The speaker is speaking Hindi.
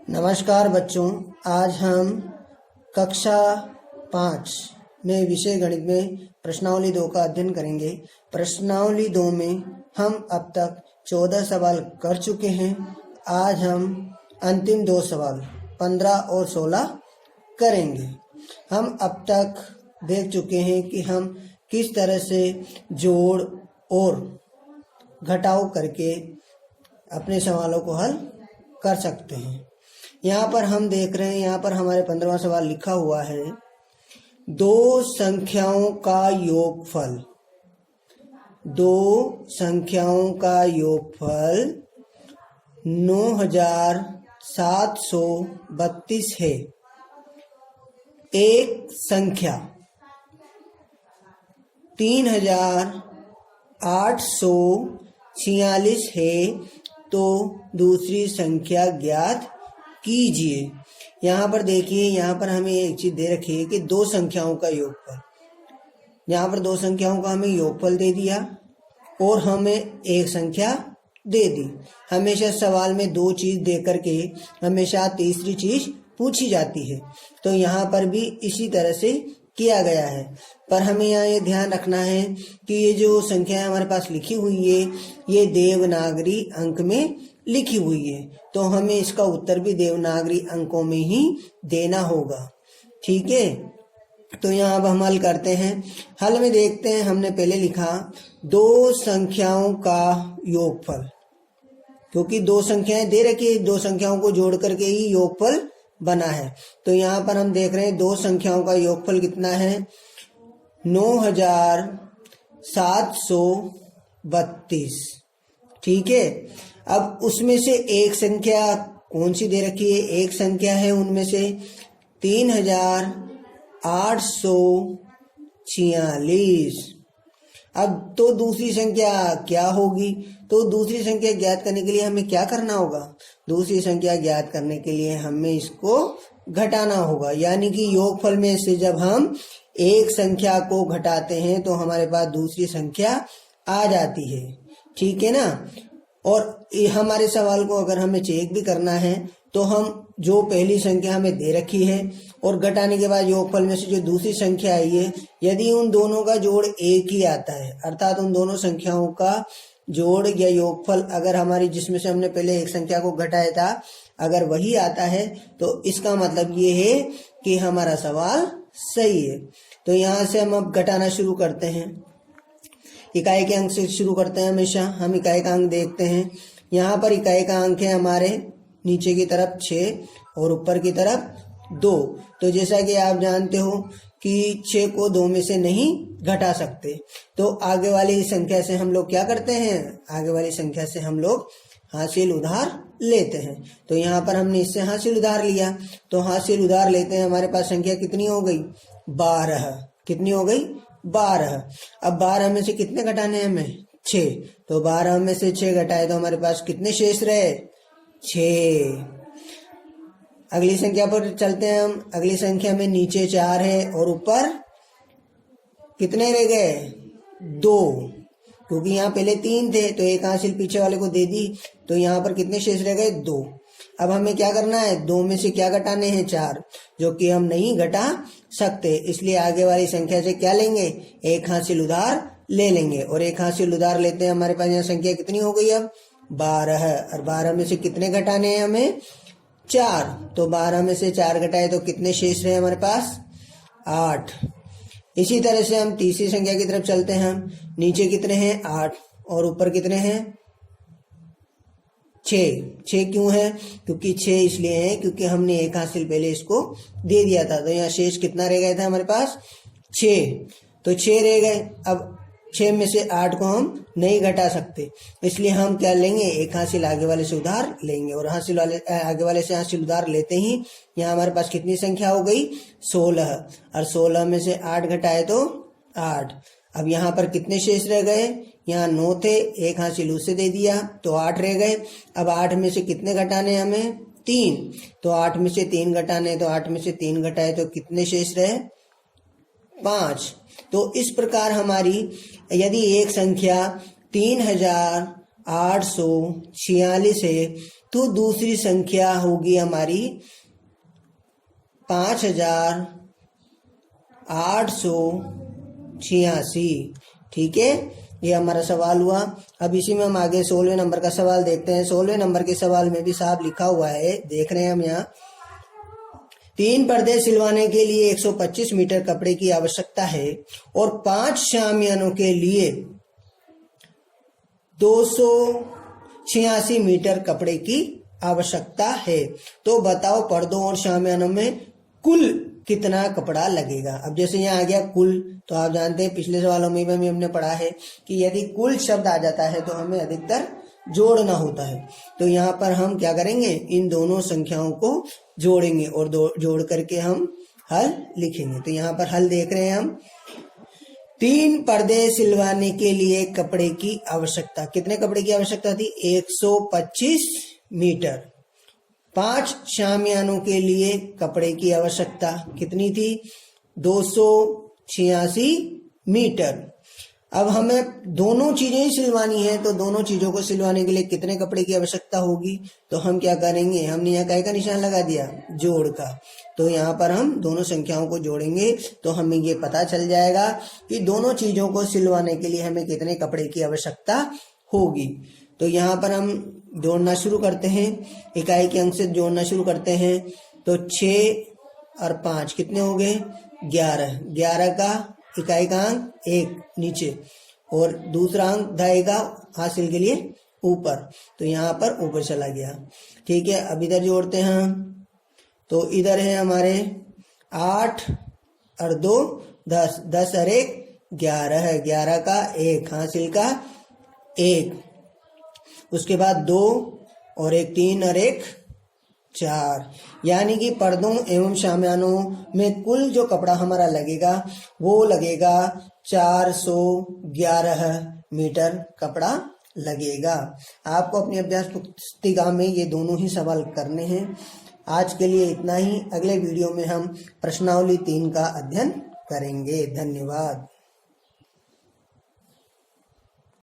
नमस्कार बच्चों, आज हम कक्षा 5 में विषय गणित में प्रश्नावली 2 का अध्ययन करेंगे। प्रश्नावली 2 में हम अब तक 14 सवाल कर चुके हैं। आज हम अंतिम 2 सवाल 15 और 16 करेंगे। हम अब तक देख चुके हैं कि हम किस तरह से जोड़ और घटाव करके अपने सवालों को हल कर सकते हैं। यहाँ पर हम देख रहे हैं, यहाँ पर हमारे 15वां सवाल लिखा हुआ है, दो संख्याओं का योगफल 9732 है। एक संख्या 3846 है, तो दूसरी संख्या ज्ञात कीजिए। यहाँ पर देखिए, यहाँ पर हमें एक चीज दे रखी है कि दो संख्याओं का योगफल। यहाँ पर दो संख्याओं का हमें योगफल दे दिया और हमें एक संख्या दे दी। हमेशा सवाल में दो चीज दे करके हमेशा तीसरी चीज पूछी जाती है, तो यहाँ पर भी इसी तरह से किया गया है। पर हमें यहाँ ये ध्यान रखना है कि ये जो संख्या हमारे पास लिखी हुई है, ये देवनागरी अंक में लिखी हुई है, तो हमें इसका उत्तर भी देवनागरी अंकों में ही देना होगा। ठीक है, तो यहाँ अब हम हल करते हैं। हल में देखते हैं, हमने पहले लिखा दो संख्याओं का योगफल, क्योंकि दो संख्याएं दे रखी है, दो संख्याओं को जोड़ करके ही योगफल बना है। तो यहाँ पर हम देख रहे हैं दो संख्याओं का योगफल कितना है, 9732। ठीक है, अब उसमें से एक संख्या कौन सी दे रखी है? एक संख्या है उनमें से 3846। अब तो दूसरी संख्या क्या होगी? तो दूसरी संख्या ज्ञात करने के लिए हमें क्या करना होगा? दूसरी संख्या ज्ञात करने के लिए हमें इसको घटाना होगा, यानी कि योगफल में से जब हम एक संख्या को घटाते हैं तो हमारे पास दूसरी संख्या आ जाती है। ठीक है ना। और हमारे सवाल को अगर हमें चेक भी करना है तो हम जो पहली संख्या हमें दे रखी है और घटाने के बाद योगफल में से जो दूसरी संख्या आई है, यदि उन दोनों का जोड़ एक ही आता है, अर्थात उन दोनों संख्याओं का जोड़ या योगफल अगर हमारी जिसमें से हमने पहले एक संख्या को घटाया था अगर वही आता है, तो इसका मतलब ये है कि हमारा सवाल सही है। तो यहाँ से हम अब घटाना शुरू करते हैं। इकाई के अंक से शुरू करते हैं। हमेशा हम इकाई का अंक देखते हैं। यहाँ पर इकाई का अंक है हमारे नीचे की तरफ 6 और ऊपर की तरफ 2। तो जैसा कि आप जानते हो कि 6 को 2 में से नहीं घटा सकते, तो आगे वाली संख्या से हम लोग क्या करते हैं? आगे वाली संख्या से हम लोग हासिल उधार लेते हैं। तो यहाँ पर हमने इससे हासिल उधार लिया, तो हासिल उधार लेते हैं। हमारे पास संख्या कितनी हो गई? 12। कितनी हो गई? 12। अब 12 में से कितने घटाने हैं हमें? 6। तो 12 में से 6 घटाए तो हमारे पास कितने शेष रहे? 6। अगली संख्या पर चलते हैं हम। अगली संख्या में नीचे 4 है और ऊपर कितने रह गए? 2, क्योंकि यहाँ पहले 3 थे तो एक हासिल पीछे वाले को दे दी, तो यहाँ पर कितने शेष रह गए? 2। अब हमें क्या करना है? 2 में से क्या घटाने हैं? 4, जो कि हम नहीं घटा सकते, इसलिए आगे वाली संख्या से क्या लेंगे? एक हासिल उधार ले लेंगे। और एक हासिल उधार लेते हैं। हमारे पास यहाँ संख्या कितनी हो गई अब? 12। और 12 में से कितने घटाने हैं हमें? 4। तो 12 में से 4 घटाए तो कितने शेष रहे हमारे पास? 8। इसी तरह से हम तीसरी संख्या की तरफ चलते हैं। हम नीचे कितने हैं? 8 और ऊपर कितने हैं? 6 क्यों है? क्योंकि 6 इसलिए है क्योंकि हमने एक हासिल पहले इसको दे दिया था, तो यहाँ शेष कितना रह गया था हमारे पास? 6। तो 6 रह गए। अब 6 में से 8 को हम नहीं घटा सकते, इसलिए हम क्या लेंगे? एक हासिल आगे वाले से उधार लेंगे। और हासिल वाले आगे वाले से हासिल उधार लेते ही यहाँ हमारे पास कितनी संख्या हो गई? 16। और 16 में से 8 घटाए तो 8। अब यहाँ पर कितने शेष रह गए? यहाँ 9 थे, एक हासिल उसे दे दिया तो 8 रह गए। अब 8 में से कितने घटाने हमें? 3। तो 8 में से 3 घटाने, तो 8 में से 3 घटाए तो कितने शेष रहे? 5। तो इस प्रकार हमारी यदि एक संख्या 3846 है तो दूसरी संख्या होगी हमारी 5886। ठीक है, ये हमारा सवाल हुआ। अब इसी में हम आगे 16वें नंबर का सवाल देखते हैं। 16वें नंबर के सवाल में भी साफ लिखा हुआ है, देख रहे हैं हम यहाँ। 3 पर्दे सिलवाने के लिए 125 मीटर कपड़े की आवश्यकता है और 5 शामियानों के लिए 286 मीटर कपड़े की आवश्यकता है। तो बताओ पर्दों और शामियानों में कुल कितना कपड़ा लगेगा। अब जैसे यहाँ आ गया कुल, तो आप जानते हैं पिछले सवालों में भी हमने पढ़ा है कि यदि कुल शब्द आ जाता है तो हमें अधिकतर जोड़ना होता है। तो यहाँ पर हम क्या करेंगे, इन दोनों संख्याओं को जोड़ेंगे और जोड़ करके हम हल लिखेंगे। तो यहाँ पर हल देख रहे हैं हम। 3 पर्दे सिलवाने के लिए कपड़े की आवश्यकता, कितने कपड़े की आवश्यकता थी? 125 मीटर। 5 शामियानों के लिए कपड़े की आवश्यकता कितनी थी? 286 मीटर। अब हमें दोनों चीजें ही सिलवानी है, तो दोनों चीजों को सिलवाने के लिए कितने कपड़े की आवश्यकता होगी? तो हम क्या करेंगे, हमने यहाँ काय का निशान लगा दिया, जोड़ का। तो यहाँ पर हम दोनों संख्याओं को जोड़ेंगे तो हमें ये पता चल जाएगा कि दोनों चीजों को सिलवाने के लिए हमें कितने कपड़े की आवश्यकता होगी। तो यहाँ पर हम जोड़ना शुरू करते हैं, इकाई के अंक से जोड़ना शुरू करते हैं। तो 6 और 5 कितने हो गए? 11। 11 का इकाई का अंक 1 नीचे और दूसरा अंक दाएगा हासिल के लिए ऊपर, तो यहाँ पर ऊपर चला गया। ठीक है, अब इधर जोड़ते हैं हम। तो इधर है हमारे 8 और 2 10, 10 और 1 11 है। 11 का 1 हासिल का 1, उसके बाद 2 और 1 3 और 1 4, यानी कि पर्दों एवं शामियानों में कुल जो कपड़ा हमारा लगेगा वो लगेगा 411 मीटर कपड़ा लगेगा। आपको अपनी अभ्यास पुस्तिका में ये दोनों ही सवाल करने हैं। आज के लिए इतना ही। अगले वीडियो में हम प्रश्नावली 3 का अध्ययन करेंगे। धन्यवाद।